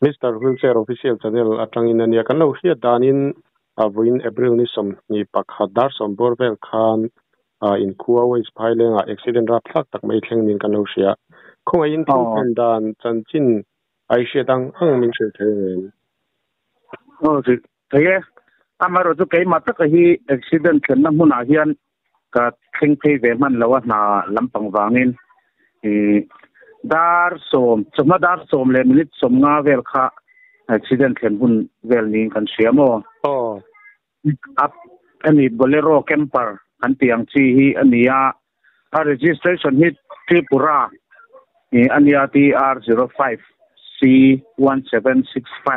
Mr. Wheelchair Official Channel atangin ania kan lo hria danin win April ni som ni pakhadar som borvel khan in Kuwait Thailand accident ra thak tak mai thleng nin kan lo hria khonga in thing dan chanchin ai hria dang hang min se the ji theye amaro chu kai matak hi accident kan na huna hian ka thing phei ve man lawa na lampang wangin dar som chuma dar som le minute som nga vel kha accident kan hun vel ni kan siamo up ani bolero camper an tiang chi hi ania a registration hi Tripura ania TR05 C1765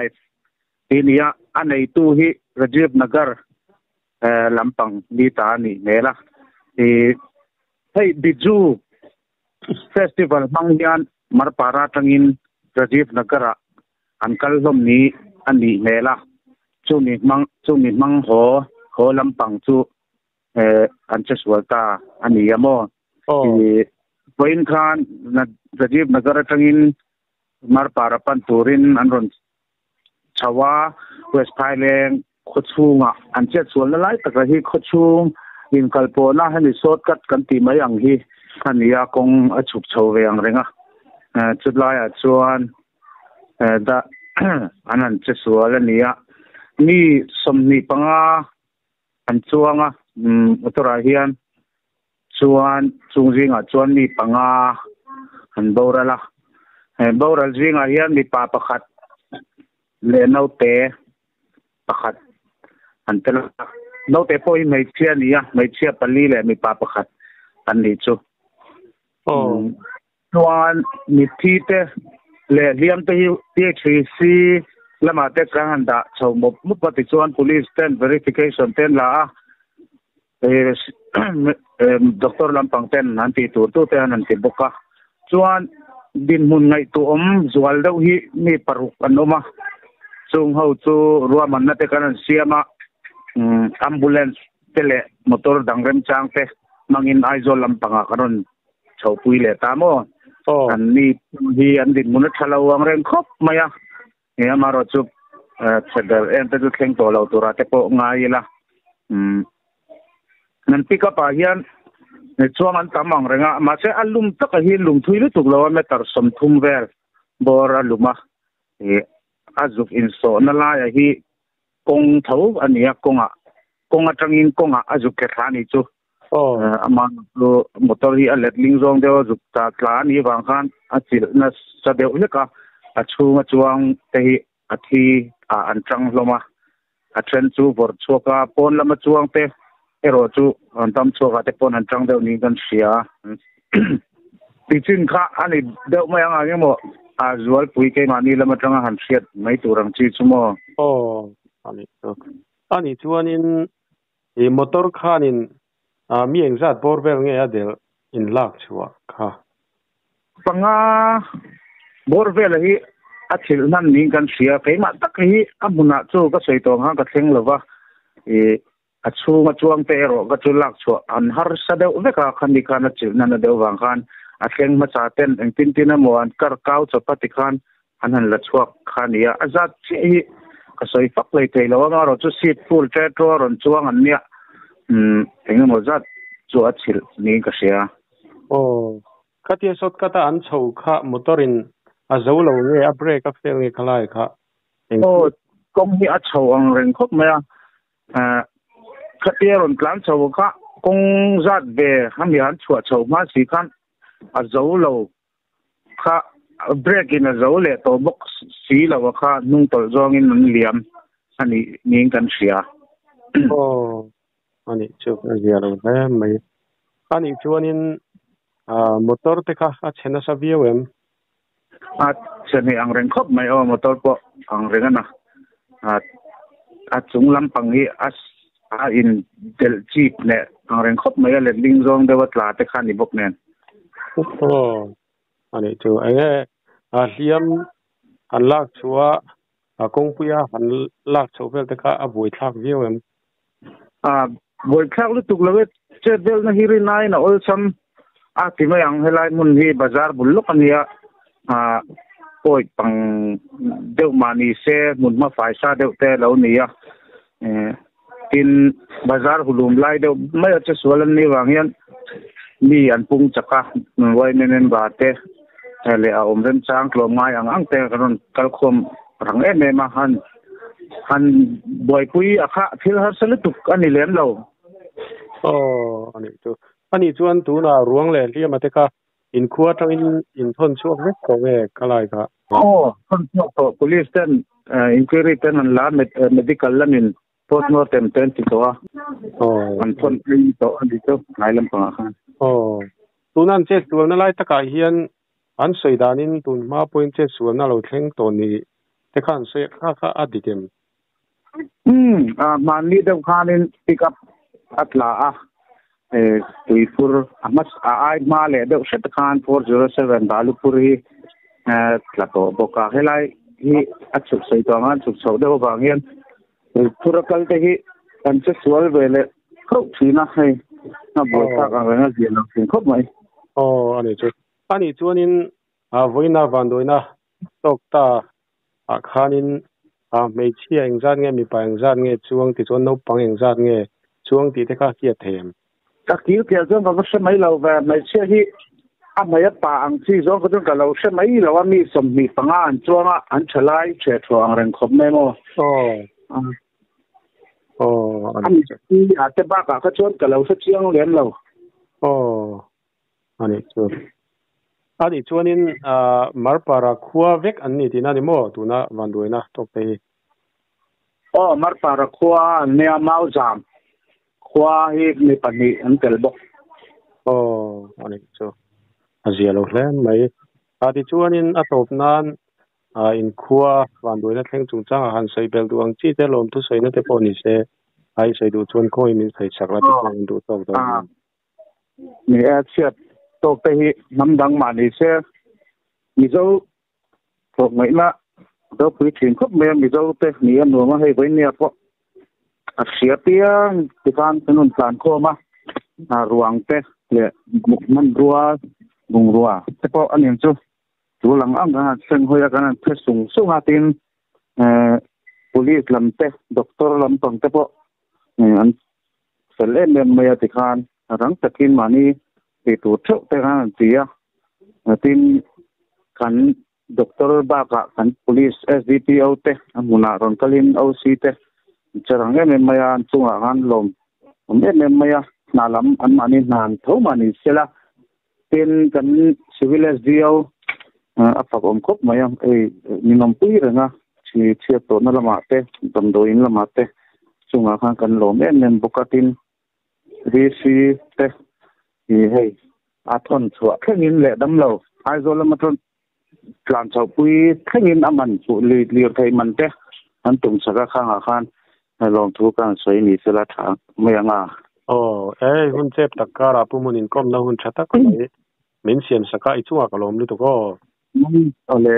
inia anei tu hi Rajiv Nagar lampang ni ta ni mela hey biju festival mangyan marpara tangin Rajiv Nagara ankal lom ni ani mela chumi mang ho lampang chu ancheswalta ani amo point khan na Rajiv Nagara tangin marpara pan turin anron chawa West Thailand khochunga ancheswal lai takahi khochung in kalpona hani shortcut kan ti mai ang hi khania kong achuk chhowe ang renga chutlai a chuan da anan cheswal ania ni somni panga an chuanga utora hian chuan chungjinga chuan ni panga an borala boral jinga hian mi pa pakhat le naute pakhat an tela naute poi mai chia nia mai chia pali le mi pa pakhat an ni chu chuan mi thite le liam te hi THC lama te kan da chho mu pati chuan police ten verification ten la doctor lampang ten anti tu te an ti boka chuan din mun ngai tu zual deuh hi mi paruk anoma chung ho chu ruaman na te kan siama ambulance tele motor dangrem chang te mangin aizol lampanga karon chhopui le tamo an ni hi an din mun thalo ang reng khop maya e amaro chu chadar en te thleng to lo tura te po ngai la nan pick up a hian chuang an tamang renga ma se alum tak hi lum thui lu tuk lo me tar som thum vel bor aluma azuk in so na la hi kong thau ania konga tangin konga azuk ke thani chu ama lo motor hi alet ling zong deu zuk ta tla ni wang khan achil na sadeu leka achunga chuang te hi athi an tang loma a tren chu vor choka pon lama chuang te ero chu antam choka te pon an tang deu ni kan sia pichin kha ani deu mai anga ngemo azual pui ke mani lama tanga han siat mai turang chi chumo ani chuanin e motor khanin mi engzat borbel nge adel in lak chuwa kha panga borbel hi athil nan ning kan sia keima tak hi amuna chu ka soitong ha ka thleng lova achunga chuang te ro ka chu lak chu an har sadeu veka khani kana chil nan deu wang khan atleng ma cha ten eng tin tin mo an kar kau chapati khan anan la chuak khania azat chi ka soi fak lei te lo nga ro chu seat full petrol ron chuang an nia engem mo zat chu achil ni ka sia khatia sot kata an chho kha motorin azolo nge a break a fail nge khalai kha kong hi a chho ang reng khop maya khatia ron plan chho kha kong zat be hamian chua chho ma si khan azolo kha break in azole to box si lawa kha nung tol zong in an liam ani ning kan sia ani chu rialo mai ani chuanin motor te kha a chena sa BOM chene ang reng khop mai motor po ang rengana chung lampang hi in del jeep ne ang reng khop mai le ling zong de watla te khani bok nen ani chu enge hliam an lak chuwa kongpuya han lak chhovel te kha a boi thak BOM boi thak lu tuk lawe chedel na hiri nai na ol sam ti mai ang helai mun hi bazar bullok ania oi pang deuh mani se mun ma fai sa deuh te lo ni a tin bazar hulum lai deuh mai cha sualan ni wangian mi an pung chaka wai nenen ba te le a ren chang klo ngai ang te karon kal khom rang ma han boy pui akha thil har salituk ani len lo ani chuan tu na ruang le li ma te ka in khuwa tang in thon chuak ve ko ve kalai ka thon chuak to police ten inquiry ten an la medical lamin postmortem ten ti to an thon to ani to ngai lam pa kha tu nan che tu na lai ta ka hian an soidanin tun ma point che su na lo thleng to ni te khan se kha adikem mani deuh khanin pick up atla tuifur amas ai ma le deuh shet khan 407 dalupuri tlato boka helai hi achuk sei to ngan chuk chho deuh bangian turakal te hi kan che sual vele kho thina hai na boka ka nga zian sin khop mai ani chuanin voina vandoina tokta khanin mei chia engzat nge mi pa engzat nge chuang ti chon no pang engzat nge chuang ti te kha kia them ka kil ke zo ba se mai lo va mei chia hi a mai pa ang chi zo ko ka lo se mai lo mi som mi panga an chuanga an thalai che chuang ren khop me mo ani chi a te ba ka chon ka lo se chiang len lo ani chuanin marpara khuwa vek an ni tina ni mo tuna vanduina tokte marpara khuwa ne mau jam khuwa hi ni pani an tel bok ani chu azialo hlen mai ati chuanin atop nan in khuwa vanduina thleng chungchang han sei bel duang chi te lom tu sei na te poni se ai sei du chuan khoi min sei sakla ti du tok do ni a chiat tok te hi namdang mani se mi zo tok mai na do pui thin khop me mi zo te ni an no ma hei voi ni apo a sia tia ti kan tunun plan ko ma ruang te le man ruwa bung ruwa te po anin chu tu lang ang ga sen hoya kan the sung atin police lam te doctor lam tong te po an sele me ya ti kan rang takin mani ti tu thok te kan tia tin kan doctor ba ka kan police SDPO te amuna ron kalin OC te charang me maya chunga han lom me maya nalam an mani nan tho mani sela tin kan civil SDO apakom khop maya ninom pui renga chi to na lama te dom do in lama te chunga khan kan lom em bokatin VC te hei athon chua khengin le dam lo ai zo la matron plan chau pui khengin aman pu li thai man te an tum saka khanga khan long thu kan soi ni sela tha mayanga hun chep takara pumunin kom na hun thata ko min sian saka i chuwa ka lom lu to ko ole